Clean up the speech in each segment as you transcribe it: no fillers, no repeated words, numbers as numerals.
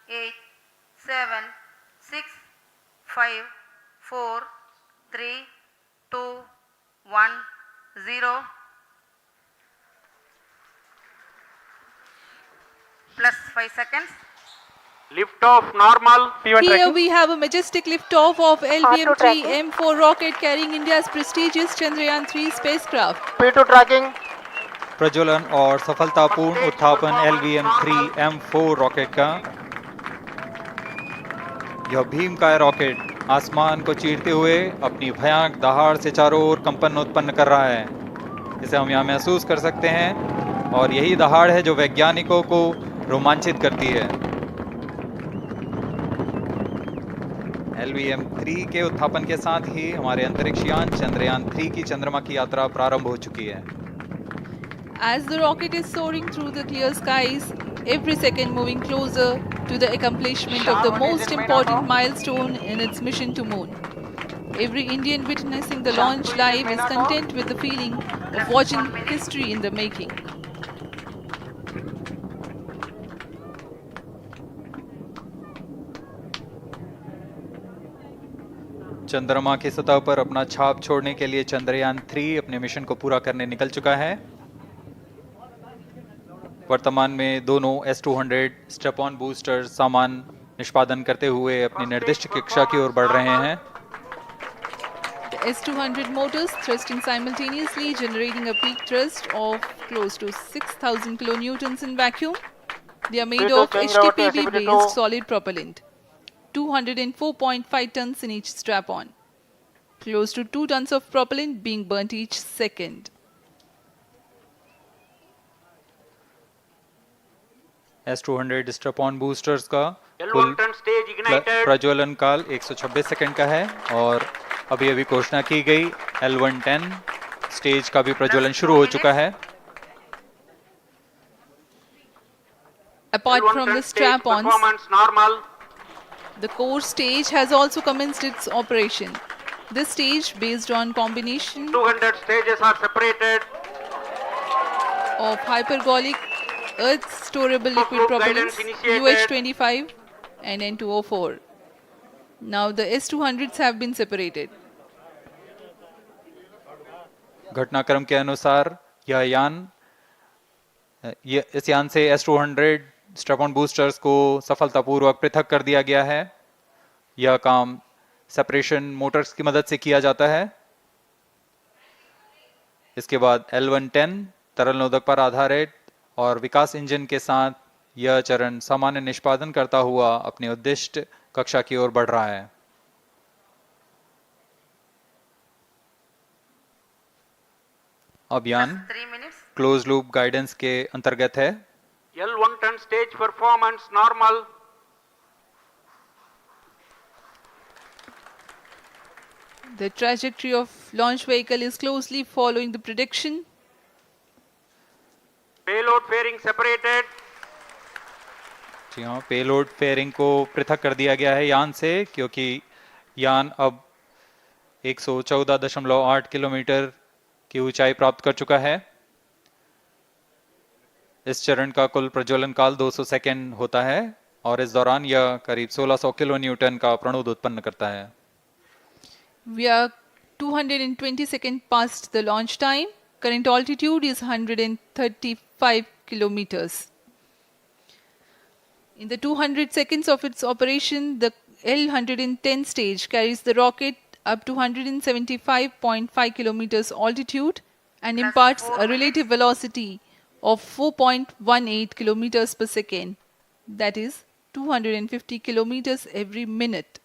8, 7, 6, 5, 4, 3, 2, 1, 0. Plus 5 seconds. Lift off normal. P1 Here tracking. we have a majestic liftoff of R2 LVM-3 tracking. M4 rocket carrying India's prestigious Chandrayaan-3 spacecraft. P2 tracking. प्रज्वलन और सफलतापूर्ण उत्थापन LVM-3 M4 rocket का। यह भीमकाय rocket आसमान को चीरते हुए अपनी भयानक दहाड़ से चारों ओर कंपन उत्पन्न कर रहा है। इसे हम यहाँ महसूस कर सकते हैं और यही दहाड़ है जो वैज्ञानिकों को रोमांचित करती है। LVM-3 के उत्थापन के साथ ही हमारे अंतरिक्ष यान चंद्रयान-3 की चंद्रमा की यात्रा प्रारंभ हो चुकी है। As the rocket is soaring through the clear skies, every second moving closer to the accomplishment of the most important milestone in its mission to moon. Every Indian witnessing the launch live is content with the feeling of watching history in the making. चंद्रमा की सतह पर अपना छाप छोड़ने के लिए चंद्रयान-3 अपने मिशन को पूरा करने निकल चुका है। वर्तमान में दोनों S-200 स्टेप-ऑन बूस्टर सामान निष्पादन करते हुए अपनी निर्दिष्ट कक्षा की ओर बढ़ रहे हैं। The S-200 motors thrusting simultaneously, generating a peak thrust of close to 6,000 kilonewtons in vacuum. They are made of HTPB-based solid propellant. 204.5 tons in each strap-on. Close to 2 tons of propellant being burnt each second. S-200 step-on boosters का L1 कुल turn stage ignited. प्रज्वलन काल 126 second का है और अभी अभी घोषणा की गई L110 स्टेज का भी प्रज्वलन शुरू हो चुका है। Apart L1 from turn the stage strap-ons, performance normal. the core stage has also commenced its operation. This stage, based on combination 200 stages are separated. of hypergolic earth storable liquid Group propellants guidance initiated. UH-25 and N2O4. Now the S-200s have been separated. घटनाक्रम के अनुसार इस यान से S-200 step-on boosters को सफलतापूर्वक पृथक कर दिया गया है। यह काम सेपरेशन मोटर्स की मदद से किया जाता है। इसके बाद L110 तरल नोदक पर आधारित और विकास इंजन के साथ यह चरण सामान्य निष्पादन करता हुआ अपनी उद्दिष्ट कक्षा की ओर बढ़ रहा है। अब यान 3 minutes. क्लोज लूप गाइडेंस के अंतर्गत है। L1 turn stage performance normal. The trajectory of launch vehicle is closely following the prediction. Payload fairing separated. जी हाँ, पेलोड फेयरिंग को पृथक कर दिया गया है यान से, क्योंकि यान अब 114.8 किलोमीटर की ऊंचाई प्राप्त कर चुका है। इस चरण का कुल प्रज्वलन काल 200 सेकेंड होता है और इस दौरान यह करीब 1600 किलो न्यूटन का प्रणुद उत्पन्न करता है। We are 220 seconds past the launch time. Current altitude is 135 kilometers. In the 200 seconds of its operation, the L110 stage carries the rocket up to 175.5 kilometers altitude and imparts a relative velocity of 4.18 kilometers per second. That is 250 kilometers every minute.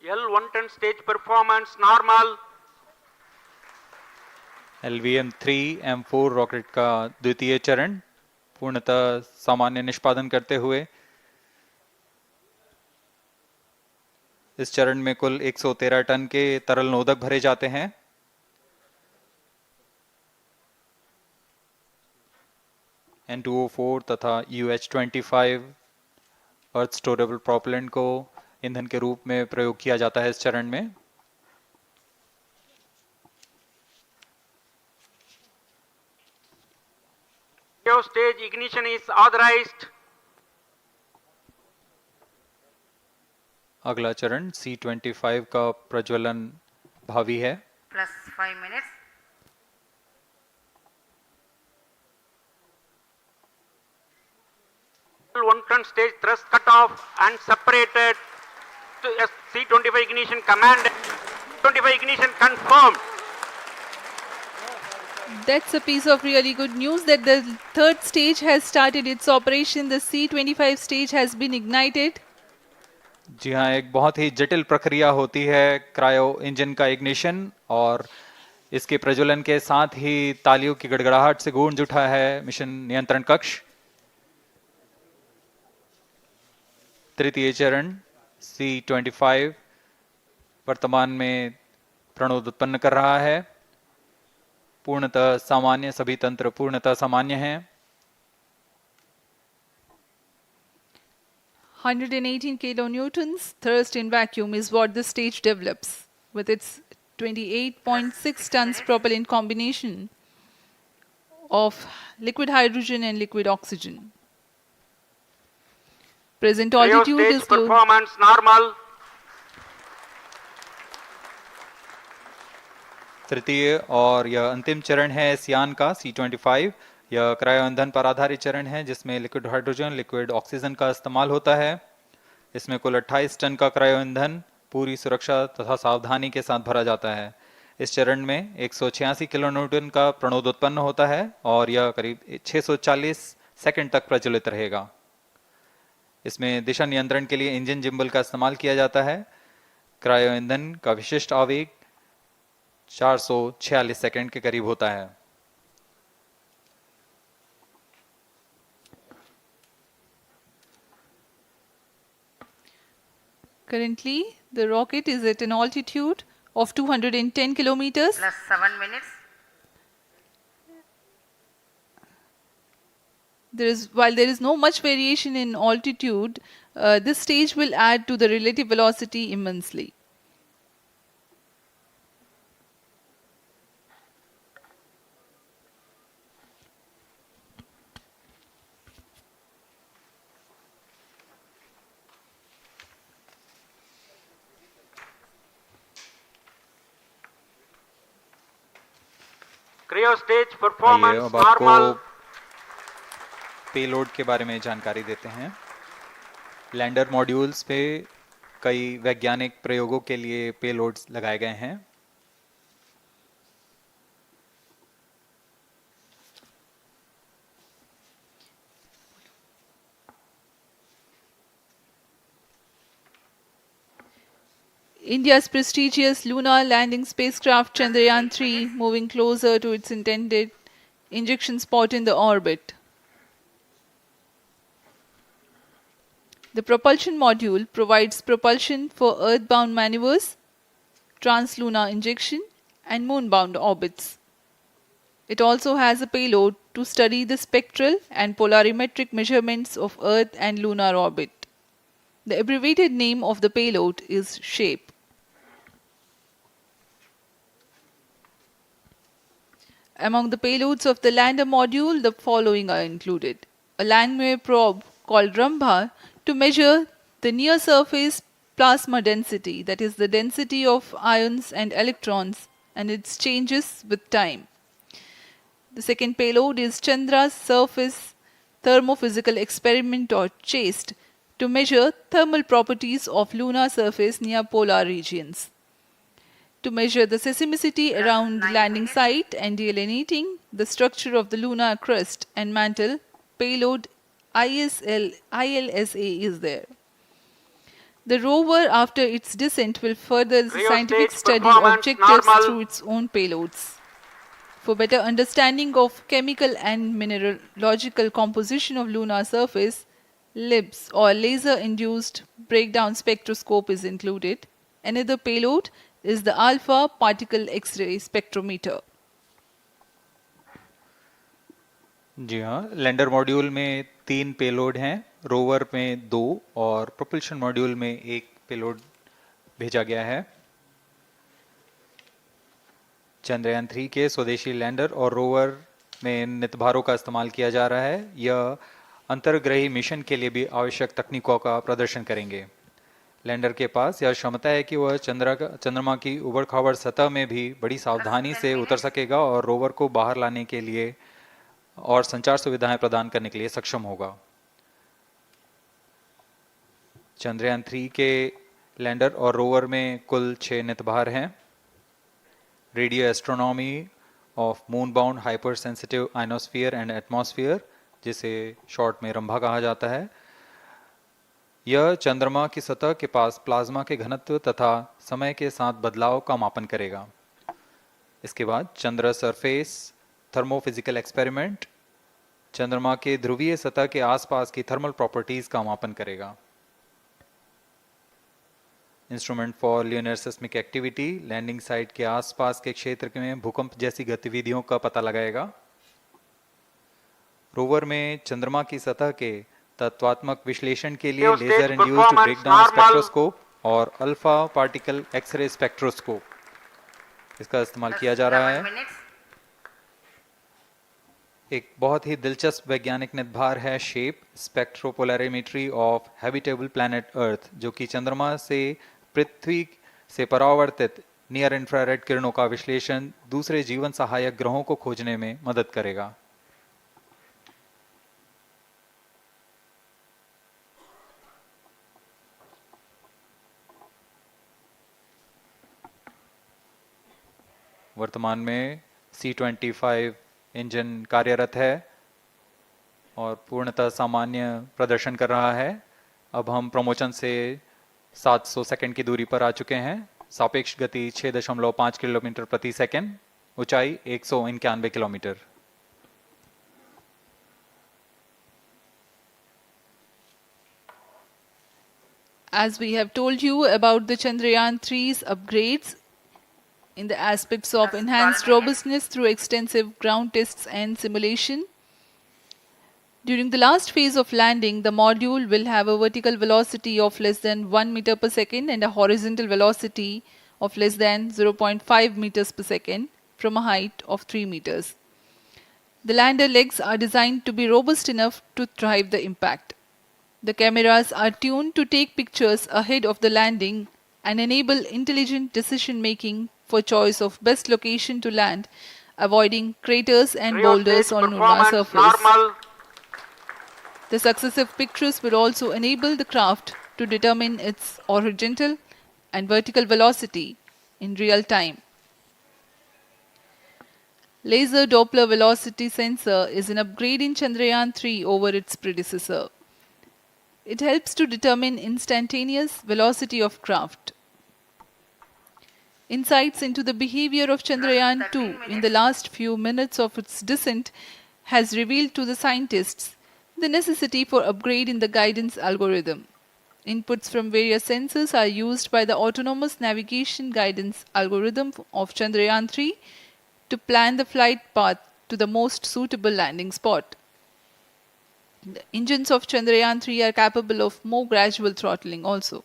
L1 turn stage performance normal. LVM-3 M4 rocket का द्वितीय चरण पूर्णतः सामान्य निष्पादन करते हुए इस चरण में कुल 113 टन के तरल नोदक भरे जाते हैं। N2O4 तथा UH-25 अर्थ स्टोरेबल प्रोपेलेंट को ईंधन के रूप में प्रयोग किया जाता है इस चरण में। stage ignition is authorized. अगला चरण C25 का प्रज्वलन भावी है। plus 5 minutes. L110 stage thrust cut off and separated. To C25 ignition command. 25 ignition confirmed. That's a piece of really good news that the third stage has started its operation. The C25 stage has been ignited. जी हाँ, एक बहुत ही जटिल प्रक्रिया होती है cryo engine का ignition, और इसके प्रज्वलन के साथ ही तालियों की गड़गड़ाहट से गूंज उठा है मिशन नियंत्रण कक्ष। तृतीय चरण C25 वर्तमान में प्रणोद उत्पन्न कर रहा है। पूर्णतः सामान्य, सभी तंत्र पूर्णतः सामान्य हैं। 118 kilonewtons thrust in vacuum is what the stage develops with its 28.6 tons propellant combination of liquid hydrogen and liquid oxygen. Present Cryo altitude stage is close. performance normal. तृतीय और यह अंतिम चरण है इस यान का C25। यह क्रायो ईंधन पर आधारित चरण है जिसमें लिक्विड हाइड्रोजन, लिक्विड ऑक्सीजन का इस्तेमाल होता है। इसमें कुल 28 टन का क्रायो ईंधन पूरी सुरक्षा तथा सावधानी के साथ भरा जाता है। इस चरण में 186 किलोन्यूटन का प्रणोद उत्पन्न होता है और यह करीब 640 सेकंड तक प्रज्वलित रहेगा। इसमें दिशा नियंत्रण के लिए इंजन जिम्बल का इस्तेमाल किया जाता है। क्रायो ईंधन का विशिष्ट आवेग 446 सेकंड के करीब होता है। Currently, the rocket is at an altitude of 210 kilometers. Plus 7 minutes. While there is no much variation in altitude, this stage will add to the relative velocity immensely. Cryo stage आइए performance अब आपको normal. Payload के बारे में जानकारी देते हैं। Lander modules पे कई वैज्ञानिक प्रयोगों के लिए पेलोड्स लगाए गए हैं। India's prestigious lunar landing spacecraft Chandrayaan-3 moving closer to its intended injection spot in the orbit. The propulsion module provides propulsion for earthbound maneuvers, translunar injection, and moonbound orbits. It also has a payload to study the spectral and polarimetric measurements of Earth and lunar orbit. The abbreviated name of the payload is SHAPE. Among the payloads of the lander module, the following are included. A Langmuir probe called Rambha to measure the near surface plasma density, that is the density of ions and electrons, and its changes with time. The second payload is Chandra's surface thermophysical experiment, or CHASTE, to measure thermal properties of lunar surface near polar regions. To measure the seismicity around the landing site and delineating the structure of the lunar crust and mantle, payload ILSA is there. The rover, after its descent, will further the Cryo scientific stage study performance objectives normal. through its own payloads. For better understanding of chemical and mineralogical composition of lunar surface, LIBS, or laser-induced breakdown spectroscope, is included. Another payload is the alpha particle X-ray spectrometer. जी हाँ, lander module में 3 payload हैं, rover में 2 और propulsion module में 1 payload भेजा गया है। चंद्रयान 3 के स्वदेशी लैंडर और रोवर में नितभारों का इस्तेमाल किया जा रहा है। यह अंतर्ग्रही मिशन के लिए भी आवश्यक तकनीकों का प्रदर्शन करेंगे। लैंडर के पास यह क्षमता है कि वह चंद्रमा की उबड़-खाबड़ सतह में भी बड़ी सावधानी से उतर सकेगा और रोवर को बाहर लाने के लिए और संचार सुविधाएं प्रदान करने के लिए सक्षम होगा। चंद्रयान 3 के लैंडर और रोवर में कुल 6 नितभार हैं। Radio astronomy of moon bound hyper sensitive ionosphere and atmosphere, जिसे शॉर्ट में रंभा कहा जाता है, यह चंद्रमा की सतह के पास प्लाज्मा के घनत्व तथा समय के साथ बदलाव का मापन करेगा। इसके बाद चंद्र सरफेस थर्मोफिजिकल एक्सपेरिमेंट चंद्रमा के ध्रुवीय सतह के आसपास की थर्मल प्रॉपर्टीज का मापन करेगा। Instrument for lunar seismic activity landing site के आसपास के क्षेत्र में भूकंप जैसी गतिविधियों का पता लगाएगा। रोवर में चंद्रमा की सतह के तत्वात्मक विश्लेषण के लिए लेजर इंड्यूस्ड ब्रेकडाउन स्पेक्ट्रोस्कोप और अल्फा पार्टिकल एक्सरे स्पेक्ट्रोस्कोप इसका इस्तेमाल किया जा रहा है। एक बहुत ही दिलचस्प वैज्ञानिक नितभार है shape स्पेक्ट्रोपोलैरिमेट्री of habitable planet earth, जो कि चंद्रमा से पृथ्वी से परावर्तित नियर इंफ्रारेड किरणों का विश्लेषण दूसरे जीवन सहायक ग्रहों को खोजने में मदद करेगा। वर्तमान में C-25 इंजन कार्यरत है और पूर्णतः सामान्य प्रदर्शन कर रहा है। अब हम प्रमोशन से 700 सेकंड की दूरी पर आ चुके हैं। सापेक्ष गति 6.5 किलोमीटर प्रति सेकंड, ऊंचाई 191 kilometre. As we have told you about the Chandrayaan 3's upgrades in the aspects of enhanced robustness through extensive ground tests and simulation. During the last phase of landing, the module will have a vertical velocity of less than 1 meter per second and a horizontal velocity of less than 0.5 meters per second from a height of 3 meters. The lander legs are designed to be robust enough to thrive the impact. The cameras are tuned to take pictures ahead of the landing and enable intelligent decision making for choice of best location to land, avoiding craters and boulders on lunar surface. Normal. The successive pictures will also enable the craft to determine its horizontal and vertical velocity in real time. Laser Doppler velocity sensor is an upgrade in Chandrayaan 3 over its predecessor. It helps to determine instantaneous velocity of craft. Insights into the behavior of Chandrayaan 2 in the last few minutes of its descent has revealed to the scientists the necessity for upgrade in the guidance algorithm. Inputs from various sensors are used by the autonomous navigation guidance algorithm of Chandrayaan 3 to plan the flight path to the most suitable landing spot. The engines of Chandrayaan 3 are capable of more gradual throttling also.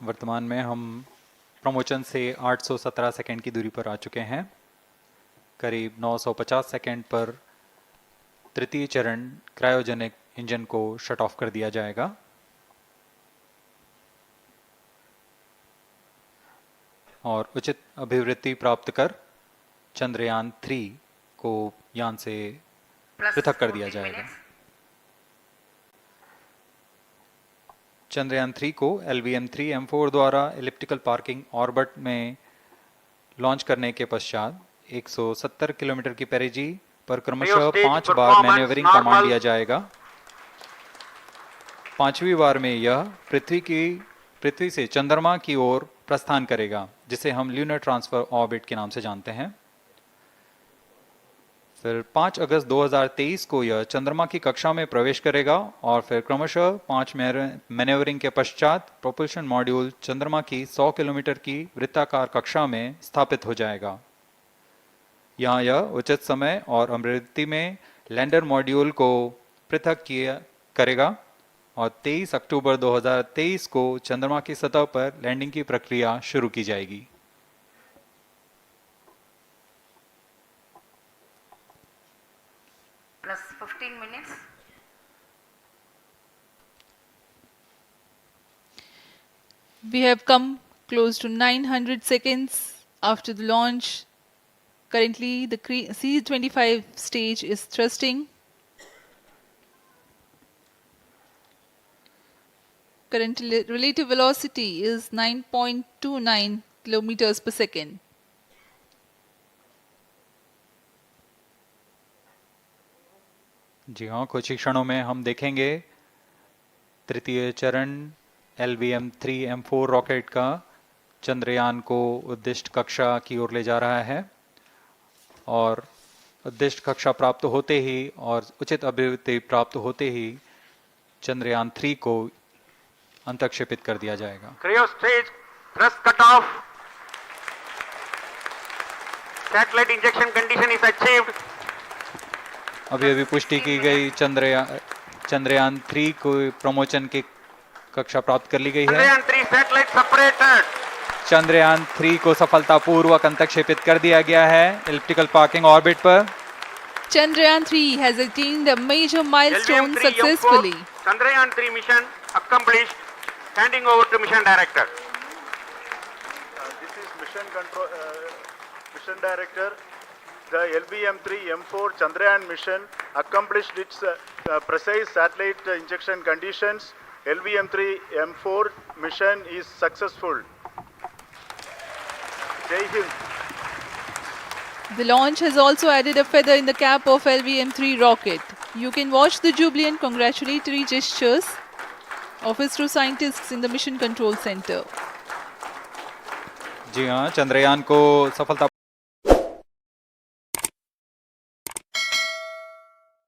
वर्तमान में हम promotion से 817 second की दूरी पर आ चुके हैं। करीब 950 सेकंड पर तृतीय चरण क्रायोजेनिक इंजन को शट ऑफ कर दिया जाएगा। और उचित अभिवृद्धि प्राप्त कर चंद्रयान 3 को यान से पृथक कर दिया जाएगा। चंद्रयान 3 को LVM-3M4 द्वारा एलिप्टिकल पार्किंग ऑर्बिट में लॉन्च करने के पश्चात 170 किलोमीटर की पेरिजी पर क्रमशः 5 बार मैन्यूवरिंग कमांड दिया जाएगा। 5वीं बार में यह पृथ्वी से चंद्रमा की ओर प्रस्थान करेगा, जिसे हम ल्यूनर ट्रांसफर ऑर्बिट के नाम से जानते हैं। फिर 5 अगस्त 2023 को यह चंद्रमा की कक्षा में प्रवेश करेगा और फिर क्रमशः 5 मैन्यूवरिंग के पश्चात प्रोपल्शन मॉड्यूल चंद्रमा की 100 किलोमीटर की वृत्ताकार कक्षा में स्थापित हो जाएगा। यहाँ यह उचित समय और अभिवृद्धि में लैंडर मॉड्यूल को पृथक करेगा और 23 अक्टूबर 2023 को चंद्रमा की सतह पर लैंडिंग की प्रक्रिया शुरू की जाएगी। plus 15 minutes. We have come close to 900 seconds after the launch. Currently, the C-25 stage is thrusting. Current relative velocity is 9.29 kilometers per second. जी हाँ, कुछ ही क्षणों में हम देखेंगे तृतीय चरण LVM-3M4 रॉकेट का चंद्रयान को उद्दिष्ट कक्षा की ओर ले जा रहा है और उद्दिष्ट कक्षा प्राप्त होते ही और उचित अभिवृद्धि प्राप्त होते ही चंद्रयान 3 को अंतक्षेपित कर दिया जाएगा। Cryo stage thrust cutoff. Satellite injection condition is achieved. अभी अभी पुष्टि की गई चंद्रयान 3 को प्रमोचन की कक्षा प्राप्त कर ली गई है। Chandrayaan 3 satellite separated. चंद्रयान 3 को सफलतापूर्वक अंतक्षेपित कर दिया गया है एलिप्टिकल पार्किंग ऑर्बिट पर। Chandrayaan 3 has attained a major milestone LVM-3 successfully. Chandrayaan 3 mission accomplished. Handing over to mission director. This is mission director. The LVM-3 M4 Chandrayaan mission accomplished its precise satellite injection conditions. LVM-3 M4 mission is successful. Jai Hind. The launch has also added a feather in the cap of LVM-3 rocket. You can watch the jubilant congratulatory gestures of ISRO scientists in the Mission Control Center. जी हाँ, चंद्रयान को सफलता